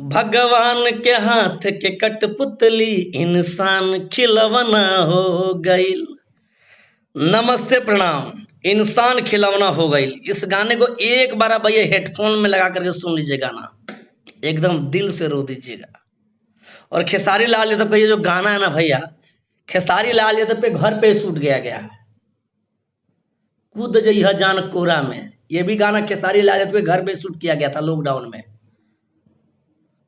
भगवान के हाथ के कठपुतली इंसान खिलौना हो गईल। नमस्ते प्रणाम। इंसान खिलौना हो गईल, इस गाने को एक बार आप भैया हेडफोन में लगा करके सुन लीजिए, गाना एकदम दिल से रो दीजिएगा। और खेसारी लाल यादव का ये जो गाना है ना भैया, खेसारी लाल यादव पे घर पे शूट गया है। कूद जइहा जान कोरा में, ये भी गाना खेसारी लाल यादव के घर पे शूट किया गया था लॉकडाउन में।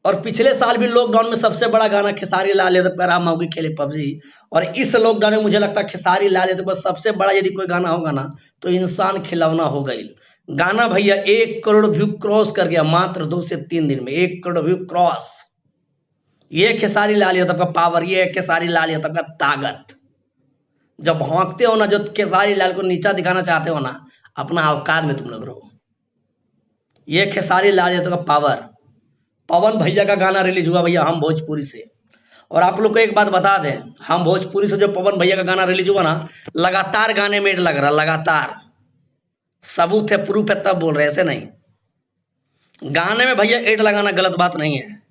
और पिछले साल भी लॉकडाउन में सबसे बड़ा गाना खेसारी लाल यादव का रहा मौगी खेले पबजी। और इस लॉकडाउन में मुझे लगता है खेसारी लाल यादव का सबसे बड़ा यदि कोई गाना होगा ना तो इंसान खिलौना हो गई। गाना भैया 1 करोड़ व्यू क्रॉस कर गया मात्र 2 से 3 दिन में। 1 करोड़ व्यू क्रॉस। ये खेसारी लाल यादव का पावर, ये है खेसारी लाल यादव का ताकत। जब भौंकते हो ना, जो खेसारी लाल को नीचा दिखाना चाहते हो ना, अपना औकात में तुम लोग रहो। ये खेसारी लाल यादव का पावर। पवन भैया का गाना रिलीज हुआ भैया हम भोजपुरी से। और आप लोग को एक बात बता दें, हम भोजपुरी से जो पवन भैया का गाना रिलीज हुआ ना, लगातार गाने में लग रहा, लगातार सबूत है, प्रूफ है, तब बोल रहे, ऐसे नहीं। गाने में भैया एड लगाना गलत बात नहीं है,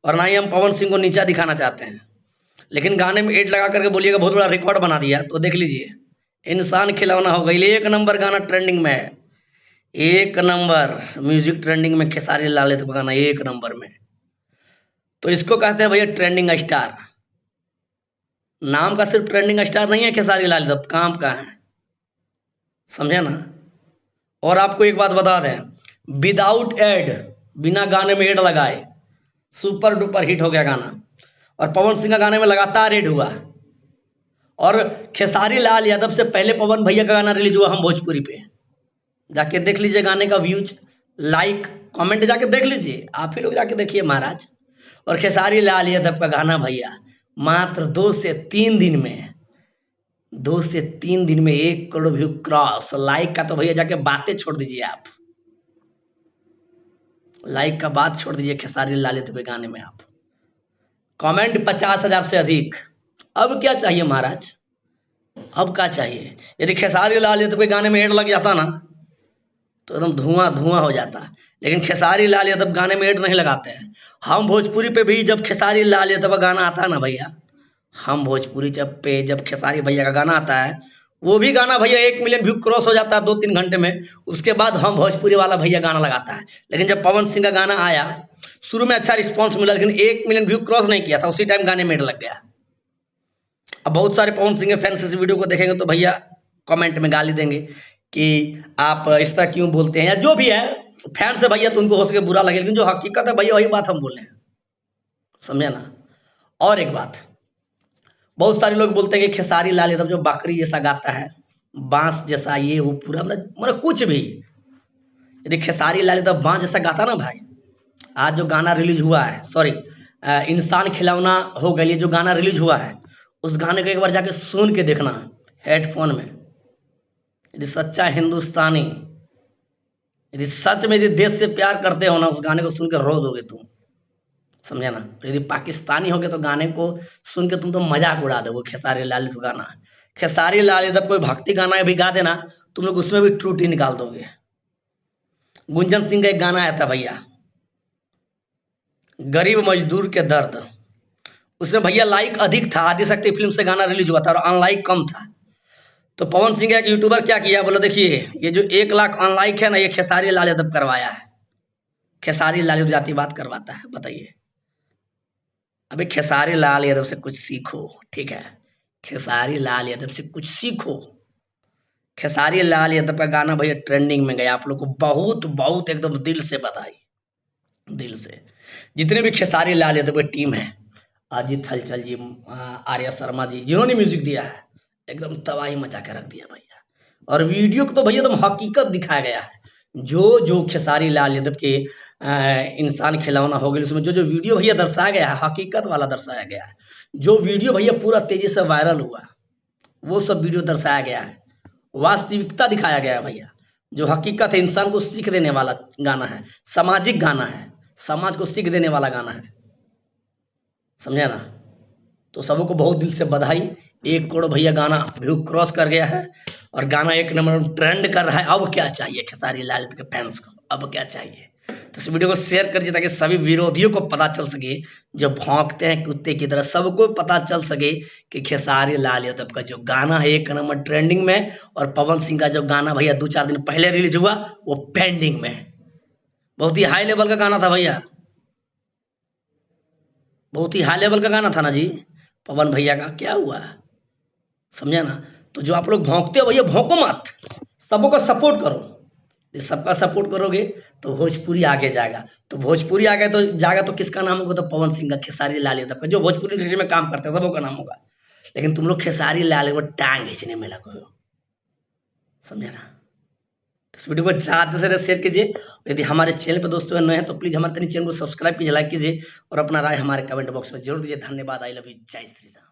और ना ही हम पवन सिंह को नीचा दिखाना चाहते हैं, लेकिन गाने में एड लगा करके बोलिएगा बहुत बड़ा रिकॉर्ड बना दिया तो देख लीजिए। इंसान खिलौना हो गई, 1 नंबर गाना ट्रेंडिंग में है। 1 नंबर म्यूजिक ट्रेंडिंग में खेसारी लाल यादव का गाना 1 नंबर में। तो इसको कहते हैं भैया ट्रेंडिंग स्टार। नाम का सिर्फ ट्रेंडिंग स्टार नहीं है खेसारी लाल यादव, काम का है, समझे ना। और आपको एक बात बता दें, विदाउट एड, बिना गाने में एड लगाए सुपर डुपर हिट हो गया गाना। और पवन सिंह का गाने में लगातार एड हुआ। और खेसारी लाल यादव से पहले पवन भैया का गाना रिलीज हुआ हम भोजपुरी पे। जाके देख लीजिए गाने का व्यूज, लाइक, कमेंट जाके देख लीजिए, आप ही लोग जाके देखिए महाराज। और खेसारी लाल यादव का गाना भैया मात्र 2 से 3 दिन में, 2 से 3 दिन में 1 करोड़ व्यू क्रॉस। लाइक का तो भैया जाके बातें छोड़ दीजिए आप, लाइक का बात छोड़ दीजिए खेसारी लाल यादव के गाने में आप। कमेंट 50,000 से अधिक। अब क्या चाहिए महाराज, अब क्या चाहिए। यदि खेसारी लाल यादव के गाने में एड लग जाता ना तो एकदम धुआं धुआं हो जाता। लेकिन खेसारी लाल यादव गाने में एड नहीं लगाते हैं। हम भोजपुरी पे भी जब खेसारी लाल यादव का गाना आता है ना भैया, हम भोजपुरी जब खेसारी भैया का गाना आता है, वो भी गाना भैया 1 मिलियन व्यू क्रॉस हो जाता है 2-3 घंटे में। उसके बाद हम भोजपुरी वाला भैया गाना लगाता है। लेकिन जब पवन सिंह का गाना आया, शुरू में अच्छा रिस्पॉन्स मिला, लेकिन 1 मिलियन व्यू क्रॉस नहीं किया था, उसी टाइम गाने में एड लग गया। अब बहुत सारे पवन सिंह के फैंस इस वीडियो को देखेंगे तो भैया कमेंट में गाली देंगे कि आप इस तरह क्यों बोलते हैं, या जो भी है फैन से भैया, तो उनको हो सके बुरा लगे, लेकिन जो हकीकत है भैया वही बात हम बोले हैं, समझे ना। और एक बात, बहुत सारे लोग बोलते हैं कि खेसारी लाल यादव जो बकरी जैसा गाता है, बांस जैसा, ये वो पूरा मतलब कुछ भी। यदि खेसारी लाल यादव बांस जैसा गाता ना भाई, आज जो गाना रिलीज हुआ है, सॉरी इंसान खिलौना हो गई, जो गाना रिलीज हुआ है, उस गाने को एक बार जाके सुन के देखना हेडफोन में। यदि सच्चा हिंदुस्तानी, यदि सच में यदि देश से प्यार करते हो ना, उस गाने को सुन के रो दोगे तुम, समझे ना। यदि पाकिस्तानी हो गए तो गाने को सुन के तुम तो मजाक उड़ा दोगे। खेसारी लाल यादव गाना, खेसारी लाल यादव कोई भक्ति गाना भी गा देना, तुम लोग उसमें भी त्रुटि निकाल दोगे। गुंजन सिंह का एक गाना आया था भैया, गरीब मजदूर के दर्द, उसमें भैया लाइक अधिक था, आदिशक्ति फिल्म से गाना रिलीज हुआ था, और अनलाइक कम था। तो पवन सिंह का एक यूट्यूबर क्या किया, बोला देखिए ये जो 1 लाख अनलाइक है ना, ये खेसारी लाल यादव करवाया है। खेसारी लाल यादव जातिवाद करवाता है, बताइए। अबे खेसारी लाल यादव से कुछ सीखो, ठीक है, खेसारी लाल यादव से कुछ सीखो। खेसारी लाल यादव का गाना भैया ट्रेंडिंग में गया, आप लोग को बहुत बहुत एकदम दिल से बधाई, दिल से। जितने भी खेसारी लाल यादव की टीम है, अजीत हलचल जी, आर्या शर्मा जी, जिन्होंने म्यूजिक दिया है, एकदम तबाही मचा के रख दिया भैया। और वीडियो को तो भैया एकदम हकीकत दिखाया गया है। जो खेसारी लाल यादव के इंसान खिलौना हो गया, उसमें जो वीडियो भैया दर्शाया गया है, हकीकत वाला दर्शाया गया है। जो वीडियो भैया पूरा तेजी से वायरल हुआ, वो सब वीडियो दर्शाया गया है, वास्तविकता दिखाया गया है भैया। जो हकीकत है, इंसान को सीख देने वाला गाना है, सामाजिक गाना है, समाज को सीख देने वाला गाना है, समझे ना। तो सबको बहुत दिल से बधाई। 1 करोड़ भैया गाना व्यू क्रॉस कर गया है, और गाना 1 नंबर ट्रेंड कर रहा है। अब क्या चाहिए खेसारी लाल के फैंस को, अब क्या चाहिए। तो इस वीडियो को शेयर कर दीजिए ताकि सभी विरोधियों को पता चल सके, जो भौंकते हैं कुत्ते की तरह, सबको पता चल सके कि खेसारी लाल यादव का जो गाना है 1 नंबर ट्रेंडिंग में, और पवन सिंह का जो गाना भैया 2-4 दिन पहले रिलीज हुआ वो पेंडिंग में। बहुत ही हाई लेवल का गाना था भैया, बहुत ही हाई लेवल का गाना था ना जी पवन भैया का। क्या हुआ, समझा ना? तो जो आप लोग भौंकते हो भैया, भौंको मत, सबको सपोर्ट करो। ये सबका सपोर्ट करोगे तो भोजपुरी आगे जाएगा। तो भोजपुरी आगे तो जाएगा तो किसका नाम होगा? तो पवन सिंह का, खेसारी लाल यादव का, जो भोजपुरी इंडस्ट्री में काम करते हैं सबों का नाम होगा। लेकिन तुम लोग खेसारी लाल यादव को टांग खींचने में लगो हो, समझा ना? तो इस वीडियो को ज़्यादा से ज़्यादा शेयर कीजिए। यदि हमारे चैनल पर दोस्तों नए हैं तो प्लीज़ हमारे चैनल को सब्सक्राइब कीजिए, लाइक कीजिए और अपना राय हमारे कमेंट बॉक्स में जरूर दीजिए। धन्यवाद। I love you. जय श्री राम।